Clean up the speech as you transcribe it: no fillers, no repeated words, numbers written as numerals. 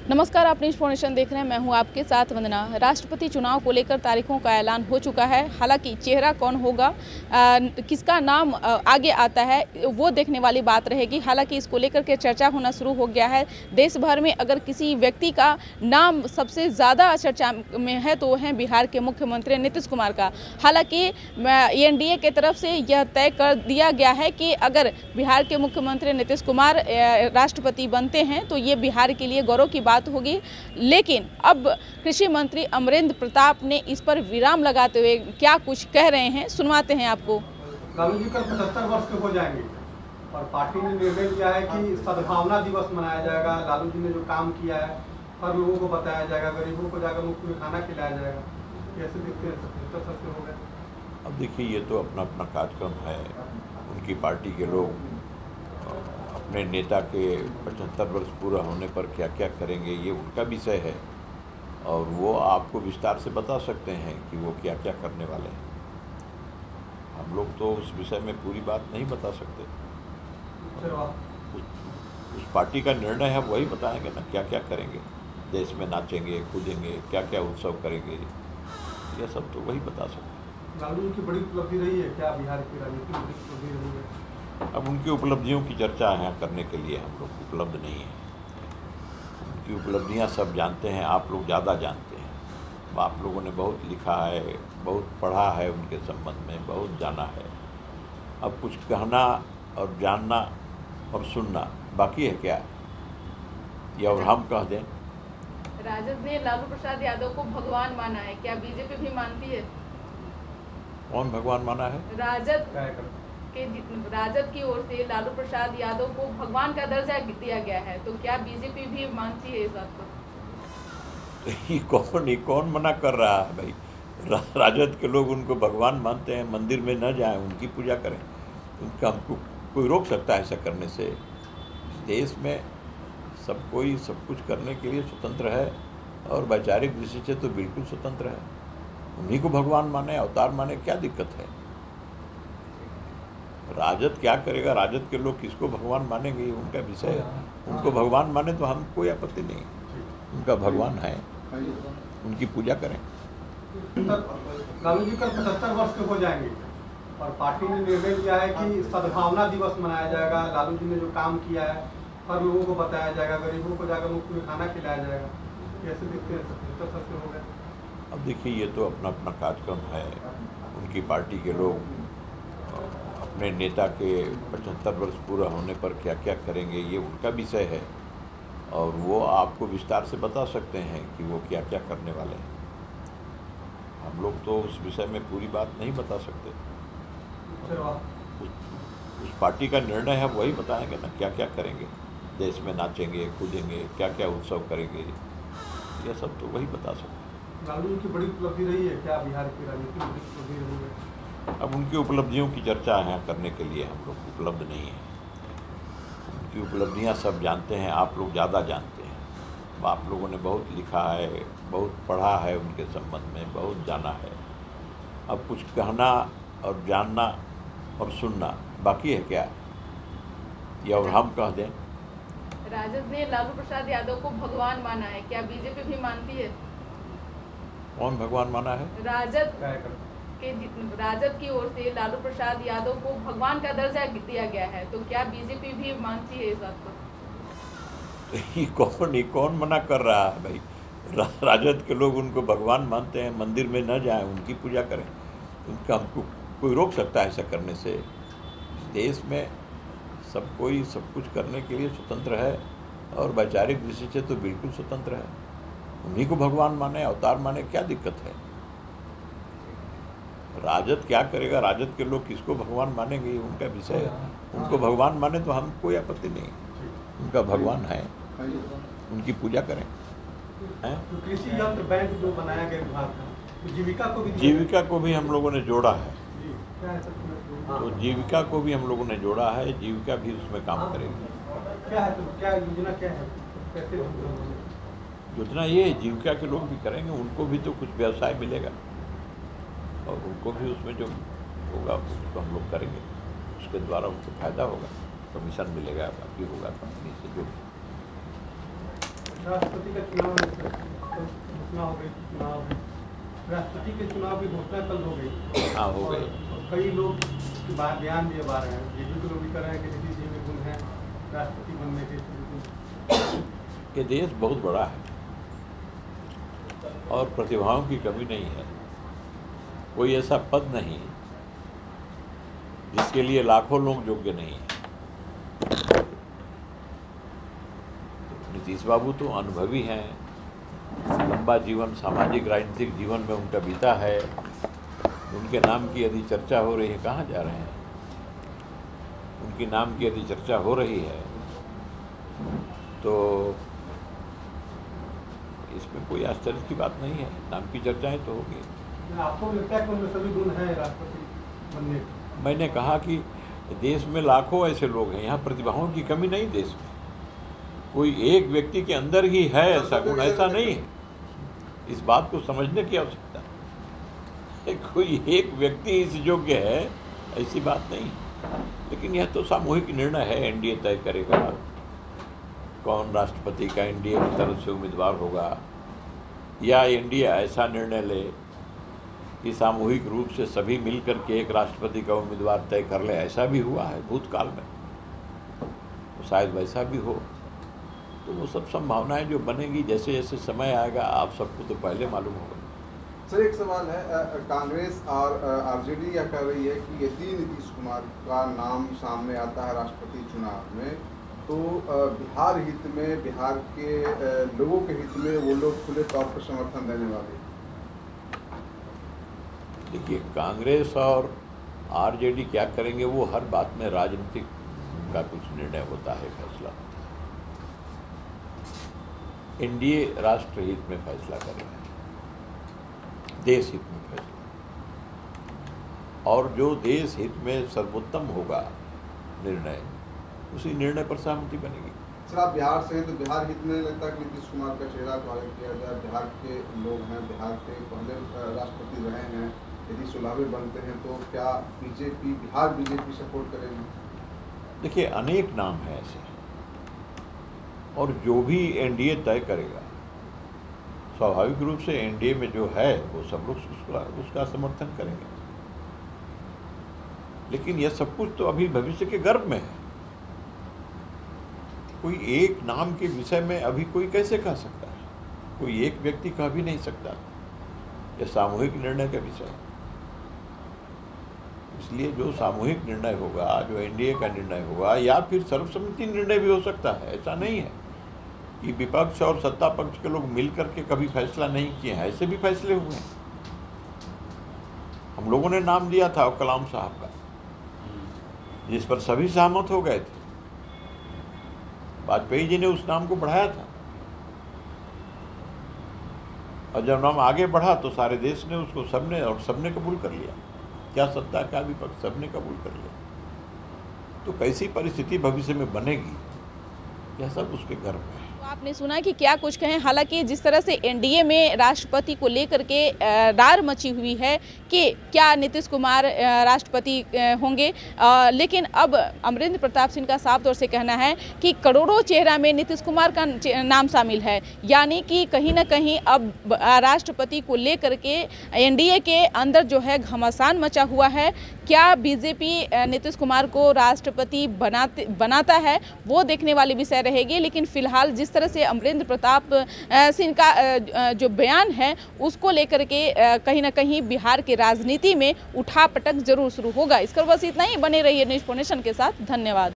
नमस्कार, आप news foundation देख रहे हैं। मैं हूं आपके साथ वंदना। राष्ट्रपति चुनाव को लेकर तारीखों का ऐलान हो चुका है। हालांकि चेहरा कौन होगा, किसका नाम आगे आता है, वो देखने वाली बात रहेगी। हालांकि इसको लेकर के चर्चा होना शुरू हो गया है। देश भर में अगर किसी व्यक्ति का नाम सबसे ज़्यादा चर्चा में है तो वो है बिहार के मुख्यमंत्री नीतीश कुमार का। हालांकि एनडीए की तरफ से यह तय कर दिया गया है कि अगर बिहार के मुख्यमंत्री नीतीश कुमार राष्ट्रपति बनते हैं तो ये बिहार के लिए गौरव की बात होगी। लेकिन अब कृषि मंत्री अमरेंद्र प्रताप ने इस पर विराम लगाते हुए क्या कुछ कह रहे हैं, सुनवाते हैं आपको। लालू जी कल 75 वर्ष के हो जाएंगे और पार्टी ने निर्णय लिया है कि सद्भावना दिवस मनाया जाएगा। लालू जी ने जो काम किया है हर लोगों को बताया जाएगा, गरीबों को जाकर मुफ्त में खाना खिलाया जाएगा। कैसे देखते हैं 75 वर्ष हो गए। अब देखिए, ये तो अपना अपना कार्यक्रम है। उनकी पार्टी के लोग अपने नेता के 75 वर्ष पूरा होने पर क्या क्या करेंगे, ये उनका विषय है और वो आपको विस्तार से बता सकते हैं कि वो क्या क्या करने वाले हैं। हम लोग तो उस विषय में पूरी बात नहीं बता सकते। उस पार्टी का निर्णय है, वही बताएंगे ना क्या क्या करेंगे। देश में नाचेंगे, कूदेंगे, क्या क्या उत्सव करेंगे, ये सब तो वही बता सकते हैं। लालू की बड़ी उपलब्धि रही है क्या बिहार की राजनीति में? बड़ी उपलब्धि रही है। अब उनकी उपलब्धियों की चर्चा यहाँ करने के लिए हम लोग उपलब्ध नहीं हैं। उनकी उपलब्धियाँ सब जानते हैं, आप लोग ज़्यादा जानते हैं। आप लोगों ने बहुत लिखा है, बहुत पढ़ा है, उनके संबंध में बहुत जाना है। अब कुछ कहना और जानना और सुनना बाकी है क्या, या और हम कह दें? राजद ने लालू प्रसाद यादव को भगवान माना है, क्या बीजेपी भी मानती है? कौन भगवान माना है? राजद की ओर से लालू प्रसाद यादव को भगवान का दर्जा दिया गया है, तो क्या बीजेपी भी मानती है इस बात को? ये कौन मना कर रहा है भाई? राजद के लोग उनको भगवान मानते हैं, मंदिर में न जाएं, उनकी पूजा करें। उनका हमको कोई रोक सकता है ऐसा करने से? देश में सब कोई सब कुछ करने के लिए स्वतंत्र है और वैचारिक दृष्टि से तो बिल्कुल स्वतंत्र है। उन्हीं को भगवान माने, अवतार माने, क्या दिक्कत है? राजद क्या करेगा, राजद के लोग किसको भगवान मानेंगे, उनका विषय है। उनको भगवान माने तो हम कोई आपत्ति नहीं, उनका भगवान है, उनकी पूजा करें। लालू जी कल 75 वर्ष के हो जाएंगे और पार्टी ने निर्णय लिया है कि सद्भावना दिवस मनाया जाएगा। लालू जी ने जो काम किया है हर लोगों को बताया जाएगा, गरीबों को जाकर मुफ्त में खाना खिलाया जाएगा। कैसे देखते हैं 75 वर्ष हो गए। अब देखिए, ये तो अपना अपना कार्यक्रम है। उनकी पार्टी के लोग अपने नेता के 75 वर्ष पूरा होने पर क्या क्या करेंगे, ये उनका विषय है और वो आपको विस्तार से बता सकते हैं कि वो क्या क्या करने वाले हैं। हम लोग तो उस विषय में पूरी बात नहीं बता सकते। उस पार्टी का निर्णय है, वही बताएंगे ना क्या क्या करेंगे। देश में नाचेंगे, कूदेंगे, क्या क्या उत्सव करेंगे, ये सब तो वही बता सकते हैं। लालू की बड़ी उपलब्धि रही है क्या बिहार की राजनीति में? बड़ी उपलब्धि रही है। अब उनकी उपलब्धियों की चर्चा यहाँ करने के लिए हम लोग उपलब्ध नहीं हैं। उनकी उपलब्धियाँ सब जानते हैं, आप लोग ज़्यादा जानते हैं। आप लोगों ने बहुत लिखा है, बहुत पढ़ा है, उनके संबंध में बहुत जाना है। अब कुछ कहना और जानना और सुनना बाकी है क्या, या और हम कह दें? राजद ने लालू प्रसाद यादव को भगवान माना है, क्या बीजेपी भी मानती है? कौन भगवान माना है? राजद की ओर से लालू प्रसाद यादव को भगवान का दर्जा दिया गया है, तो क्या बीजेपी भी मानती है इस बात को? ये कौन मना कर रहा है भाई? राजद के लोग उनको भगवान मानते हैं, मंदिर में न जाएं, उनकी पूजा करें। उनका हमको कोई रोक सकता है ऐसा करने से? देश में सब कोई सब कुछ करने के लिए स्वतंत्र है और वैचारिक दृष्टि से तो बिल्कुल स्वतंत्र है। उन्हीं को भगवान माने, अवतार माने, क्या दिक्कत है? राजद क्या करेगा, राजद के लोग किसको भगवान मानेंगे, ये उनका विषय है। उनको भगवान माने तो हम कोई आपत्ति नहीं, उनका भगवान है, उनकी पूजा करें। तो कृषि यंत्र बैंक जो बनाया गया विभाग का, तो जीविका को भी हम लोगों ने जोड़ा है। तो जीविका को भी हम लोगों ने जोड़ा है, जीविका भी उसमें काम करेगी। क्या है, तो क्या योजना क्या है, कैसे योजना? ये जीविका के लोग भी करेंगे, उनको भी तो कुछ व्यवसाय मिलेगा और उनको भी उसमें जो होगा उसको हम लोग करेंगे, उसके द्वारा उनको फायदा होगा, कमीशन मिलेगा, बाकी होगा कंपनी से जो राष्ट्रपति का चुनाव घोषणा हो गई, राष्ट्रपति के चुनाव की घोषणा कल हो गई। हाँ, हो गई। कई लोग बयान दिए जा रहे हैं, बीजेपी के लोग भी कर रहे हैं कि नीतीश जी में गुण है राष्ट्रपति बनने के। ये देश बहुत बड़ा है और प्रतिभाओं की कमी नहीं है। कोई ऐसा पद नहीं जिसके लिए लाखों लोग योग्य नहीं है। नीतीश बाबू तो अनुभवी हैं, लंबा जीवन सामाजिक राजनीतिक जीवन में उनका बीता है। उनके नाम की यदि चर्चा हो रही है, कहाँ जा रहे हैं? उनके नाम की यदि चर्चा हो रही है तो इसमें कोई आश्चर्य की बात नहीं है। नाम की चर्चाएं तो होगी। आपको लगता है कि उनमें सभी गुण हैं राष्ट्रपति बनने के? मैंने कहा कि देश में लाखों ऐसे लोग हैं, यहाँ प्रतिभाओं की कमी नहीं। देश में कोई एक व्यक्ति के अंदर ही है ऐसा गुण, ऐसा नहीं है। इस बात को समझने की आवश्यकता है। कोई एक व्यक्ति इस योग्य है ऐसी बात नहीं। लेकिन यह तो सामूहिक निर्णय है, एनडीए तय करेगा कौन राष्ट्रपति का एनडीए की तरफ से उम्मीदवार होगा, या एनडीए ऐसा निर्णय ले कि सामूहिक रूप से सभी मिलकर के एक राष्ट्रपति का उम्मीदवार तय कर ले। ऐसा भी हुआ है भूतकाल में, तो शायद वैसा भी हो। तो वो सब संभावनाएं जो बनेगी जैसे जैसे समय आएगा, आप सबको तो पहले मालूम होगा। सर, एक सवाल है, कांग्रेस और आरजेडी यह कह रही है कि यदि नीतीश कुमार का नाम सामने आता है राष्ट्रपति चुनाव में तो बिहार हित में, बिहार के लोगों के हित में वो लोग खुले तौर पर समर्थन देने वाले। देखिए, कांग्रेस और आरजेडी क्या करेंगे वो हर बात में राजनीतिक का कुछ निर्णय होता है, फैसला होता है। एनडीए राष्ट्रहित में फैसला करेगा, देश हित में फैसला, और जो देश हित में सर्वोत्तम होगा निर्णय, उसी निर्णय पर सहमति बनेगी। सर, आप बिहार से हैं तो बिहार हित में लगता है कि नीतीश कुमार का चेहरा स्वागत किया जाए। बिहार के लोग हैं, बिहार के पहले राष्ट्रपति रहे हैं, यदि 16वें बनते हैं तो क्या बीजेपी, बिहार बीजेपी सपोर्ट करेगी? देखिए, अनेक नाम हैं ऐसे, और जो भी एनडीए तय करेगा स्वाभाविक रूप से एनडीए में जो है वो सब लोग उसका समर्थन करेंगे। लेकिन यह सब कुछ तो अभी भविष्य के गर्भ में है। कोई एक नाम के विषय में अभी कोई कैसे कह सकता है? कोई एक व्यक्ति कह भी नहीं सकता। यह सामूहिक निर्णय का विषय है। इसलिए जो सामूहिक निर्णय होगा, जो एनडीए का निर्णय होगा, या फिर सर्वसम्मति निर्णय भी हो सकता है। ऐसा नहीं है कि विपक्ष और सत्ता पक्ष के लोग मिलकर के कभी फैसला नहीं किए हैं, ऐसे भी फैसले हुए हैं। हम लोगों ने नाम दिया था कलाम साहब का, जिस पर सभी सहमत हो गए थे। वाजपेयी जी ने उस नाम को बढ़ाया था, और जब नाम आगे बढ़ा तो सारे देश ने उसको सबने कबूल कर लिया। क्या सत्ता, क्या विपक्ष, सबने कबूल कर लिया। तो कैसी परिस्थिति भविष्य में बनेगी, यह सब उसके घर में है। आपने सुना कि क्या कुछ कहें। हालांकि जिस तरह से एनडीए में राष्ट्रपति को लेकर के रार मची हुई है कि क्या नीतीश कुमार राष्ट्रपति होंगे, लेकिन अब अमरेंद्र प्रताप सिंह का साफ तौर से कहना है कि करोड़ों चेहरा में नीतीश कुमार का नाम शामिल है। यानी कि कहीं ना कहीं अब राष्ट्रपति को लेकर के एनडीए के अंदर जो है घमासान मचा हुआ है। क्या बीजेपी नीतीश कुमार को राष्ट्रपति बनाता है, वो देखने वाली विषय रहेगी। लेकिन फिलहाल जिस तरह से अमरेंद्र प्रताप सिंह का जो बयान है उसको लेकर के कहीं ना कहीं बिहार के राजनीति में उठापटक जरूर शुरू होगा। इसकर बस इतना ही। बने रहिए न्यूज़ नेशन के साथ। धन्यवाद।